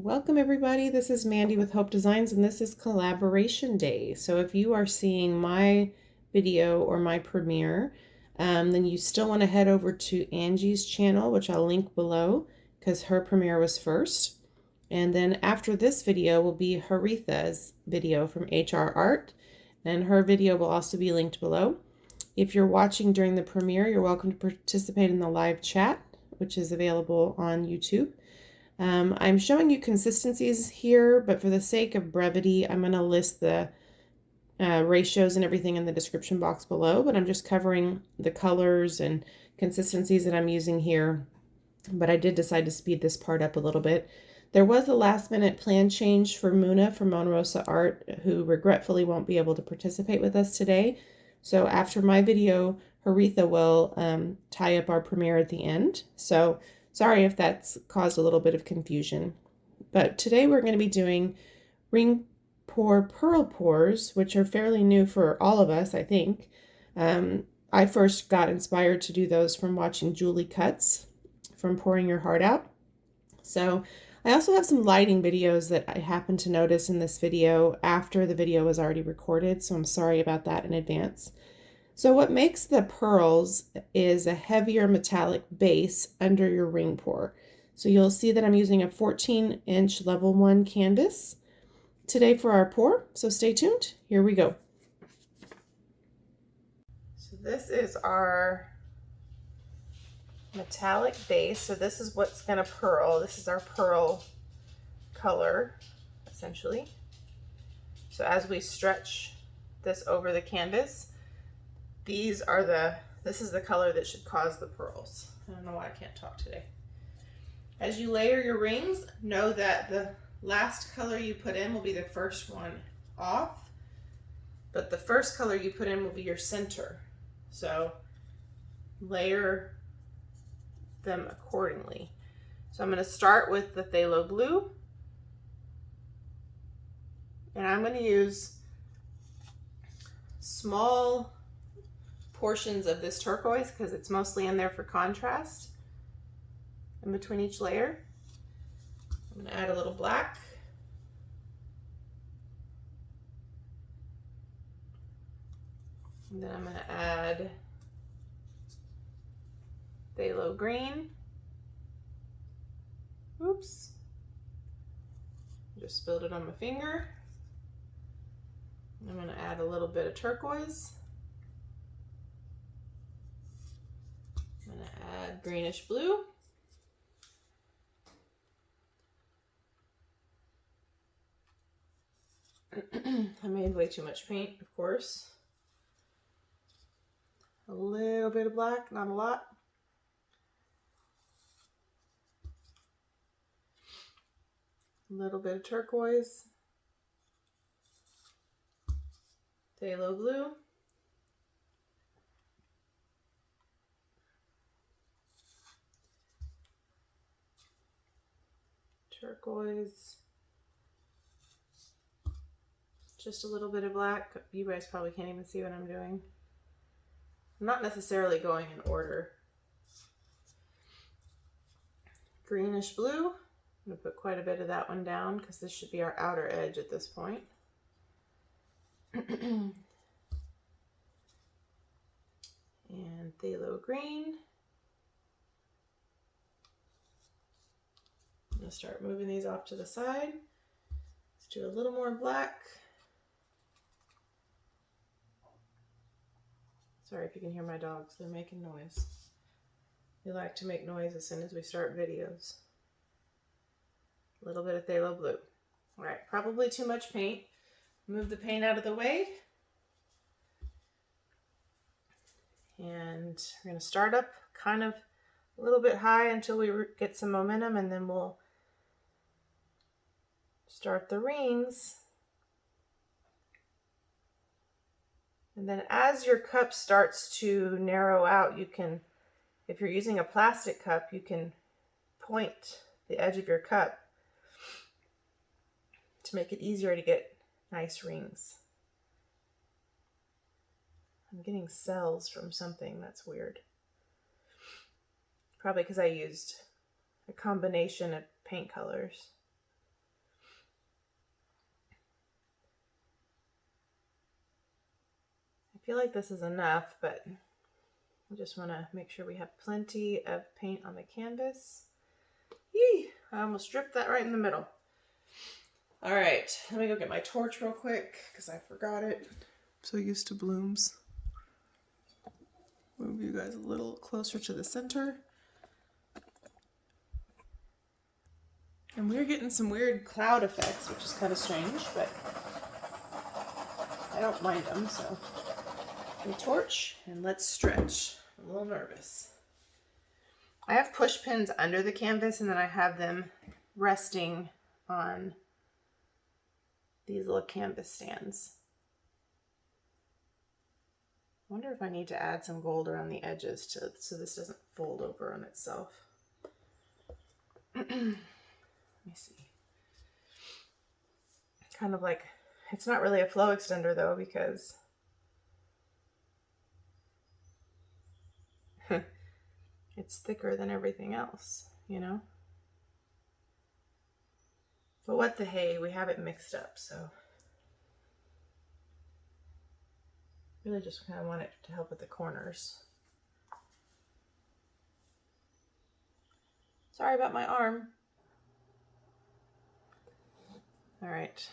Welcome everybody, this is Mandy with Hope Designs and this is Collaboration Day. So if you are seeing my video or my premiere, then you still want to head over to Angie's channel, which I'll link below because her premiere was first. And then after this video will be Haritha's video from HR Art, and her video will also be linked below. If you're watching during the premiere, you're welcome to participate in the live chat, which is available on YouTube. I'm showing you consistencies here, but for the sake of brevity, I'm going to list the ratios and everything in the description box below, but I'm just covering the colors and consistencies that I'm using here. But I did decide to speed this part up a little bit. There was a last minute plan change for Muna from Monrosa Art, who regretfully won't be able to participate with us today. So after my video, Haritha will tie up our premiere at the end. So sorry if that's caused a little bit of confusion. But today we're going to be doing ring pour pearl pours, which are fairly new for all of us, I think. I first got inspired to do those from watching Julie Cuts from Pouring Your Heart Out. So I also have some lighting videos that I happened to notice in this video after the video was already recorded, so I'm sorry about that in advance. So what makes the pearls is a heavier metallic base under your ring pour. So you'll see that I'm using a 14-inch level 1 canvas today for our pour, so stay tuned. Here we go. So this is our metallic base. So this is what's going to pearl. This is our pearl color, essentially. So as we stretch this over the canvas, this is the color that should cause the pearls. I don't know why I can't talk today. As you layer your rings, know that the last color you put in will be the first one off, but the first color you put in will be your center. So layer them accordingly. So I'm going to start with the Phthalo Blue, and I'm going to use small portions of this turquoise because it's mostly in there for contrast in between each layer. I'm going to add a little black. And then I'm going to add phthalo green. Oops. Just spilled it on my finger. I'm going to add a little bit of turquoise. I'm going to add greenish blue. I made way too much paint, of course. A little bit of black, not a lot. A little bit of turquoise. Phthalo blue. Turquoise. Just a little bit of black. You guys probably can't even see what I'm doing. I'm not necessarily going in order. Greenish blue. I'm going to put quite a bit of that one down because this should be our outer edge at this point. And phthalo green. I'm going to start moving these off to the side. Let's do a little more black. Sorry if you can hear my dogs, they're making noise. They like to make noise as soon as we start videos. A little bit of phthalo blue. All right, probably too much paint. Move the paint out of the way. And we're going to start up kind of a little bit high until we get some momentum, and then we'll start the rings. And then as your cup starts to narrow out, you can, if you're using a plastic cup, you can point the edge of your cup to make it easier to get nice rings. I'm getting cells from something, that's weird. Probably because I used a combination of paint colors. feel like this is enough, but I just want to make sure we have plenty of paint on the canvas. Yee! I almost dripped that right in the middle. All right, let me go get my torch real quick because I forgot it. I'm so used to blooms. Move you guys a little closer to the center. And we're getting some weird cloud effects, which is kind of strange, but I don't mind them, so. A torch, and let's stretch. I'm a little nervous. I have push pins under the canvas, and then I have them resting on these little canvas stands. I wonder if I need to add some gold around the edges so this doesn't fold over on itself. Let me see. Kind of like, it's not really a flow extender though, because it's thicker than everything else, you know? But what the hey, we have it mixed up, so. Really just kind of want it to help with the corners. Sorry about my arm. All right,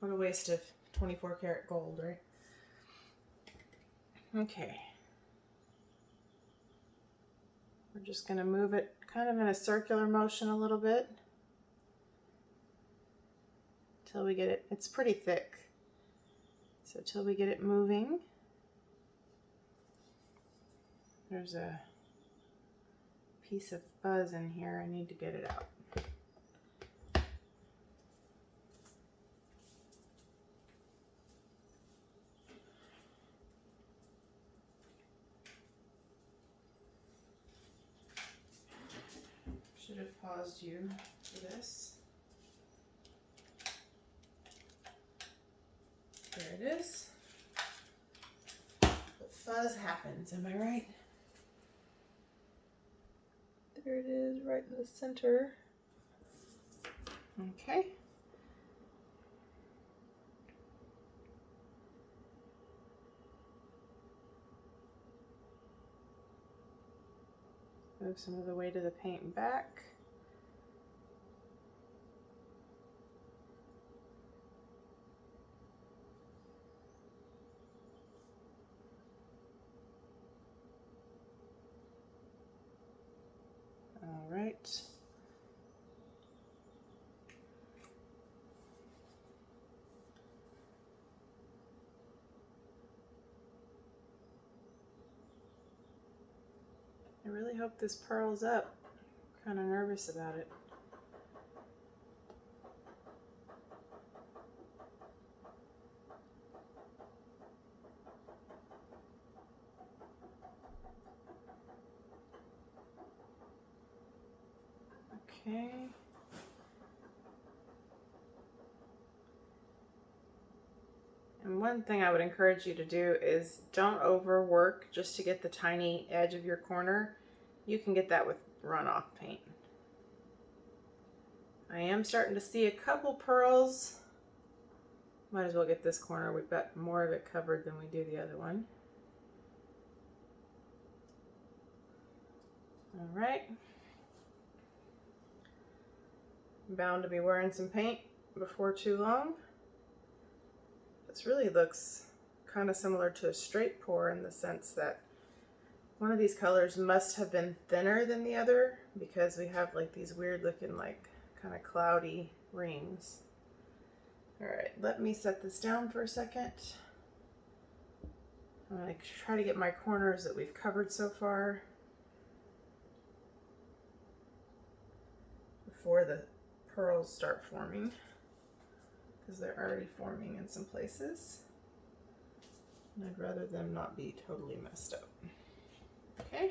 what a waste of 24 karat gold, right? Okay. We're just gonna move it kind of in a circular motion a little bit till we get it, it's pretty thick. So till we get it moving. There's a piece of fuzz in here, I need to get it out. Should have paused you for this. There it is. But fuzz happens, am I right? There it is, right in the center. Okay. Move some of the weight of the paint back. All right. I really hope this pearls up. I'm kind of nervous about it. Okay. And one thing I would encourage you to do is don't overwork just to get the tiny edge of your corner. You can get that with runoff paint. I am starting to see a couple pearls. Might as well get this corner. We've got more of it covered than we do the other one. All right. I'm bound to be wearing some paint before too long. This really looks kind of similar to a straight pour in the sense that one of these colors must have been thinner than the other because we have like these weird looking like kind of cloudy rings. All right, let me set this down for a second. I'm gonna try to get my corners that we've covered so far before the pearls start forming, because they're already forming in some places. And I'd rather them not be totally messed up. Okay,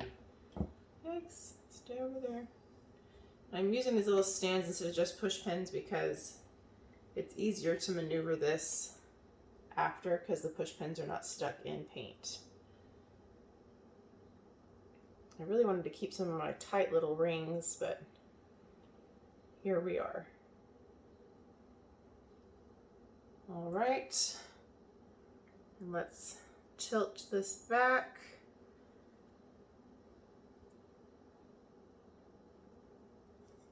thanks, stay over there. I'm using these little stands instead of just push pins because it's easier to maneuver this after because the push pins are not stuck in paint. I really wanted to keep some of my tight little rings, but here we are. All right, and let's tilt this back.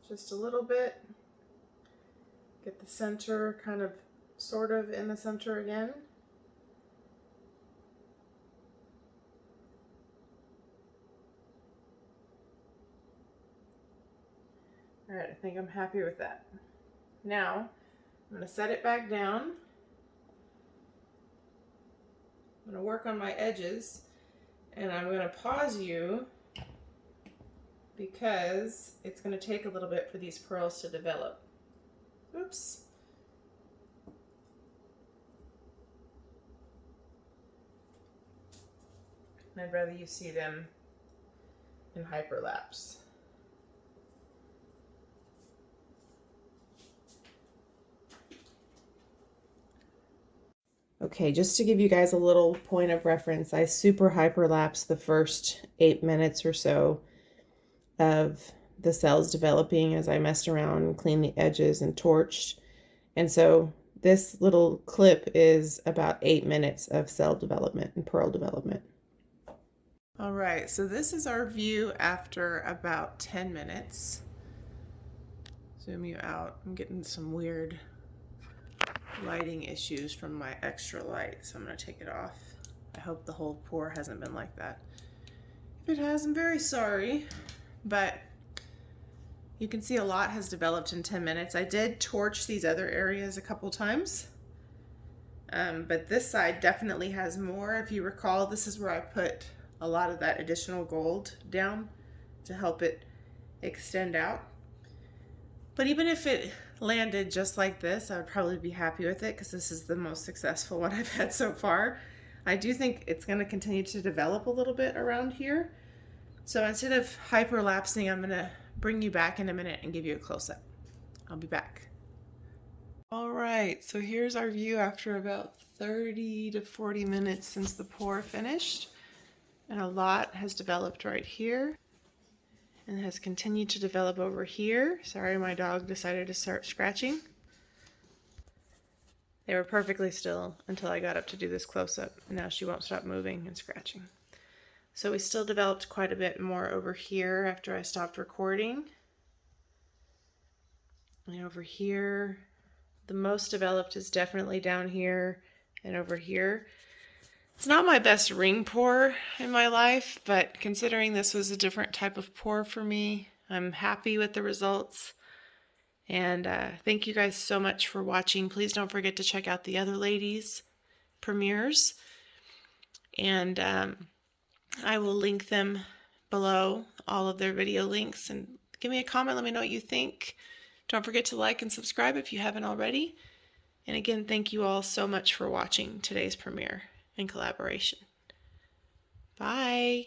Just a little bit. Get the center kind of, sort of in the center again. All right, I think I'm happy with that. Now, I'm going to set it back down. I'm going to work on my edges, and I'm going to pause you because it's going to take a little bit for these pearls to develop. Oops. I'd rather you see them in hyperlapse. Okay, just to give you guys a little point of reference, I super hyperlapse the first 8 minutes or so of the cells developing as I messed around and cleaned the edges and torched. And so this little clip is about 8 minutes of cell development and pearl development. All right, so this is our view after about 10 minutes. Zoom you out. I'm getting some weird lighting issues from my extra light, so I'm going to take it off. I hope the whole pour hasn't been like that. If it has, I'm very sorry, but you can see a lot has developed in 10 minutes. I did torch these other areas a couple times, but this side definitely has more. If you recall, this is where I put a lot of that additional gold down to help it extend out. But even if it landed just like this, I would probably be happy with it because this is the most successful one I've had so far. I do think it's going to continue to develop a little bit around here. So instead of hyperlapsing, I'm going to bring you back in a minute and give you a close-up. I'll be back. All right, so here's our view after about 30 to 40 minutes since the pour finished. And a lot has developed right here and has continued to develop over here. Sorry, my dog decided to start scratching. They were perfectly still until I got up to do this close-up, and now she won't stop moving and scratching. So we still developed quite a bit more over here after I stopped recording. And over here, the most developed is definitely down here and over here. It's not my best ring pour in my life, but considering this was a different type of pour for me, I'm happy with the results. And thank you guys so much for watching. Please don't forget to check out the other ladies' premieres. And I will link them below, all of their video links. And give me a comment, let me know what you think. Don't forget to like and subscribe if you haven't already. And again, thank you all so much for watching today's premiere and collaboration. Bye.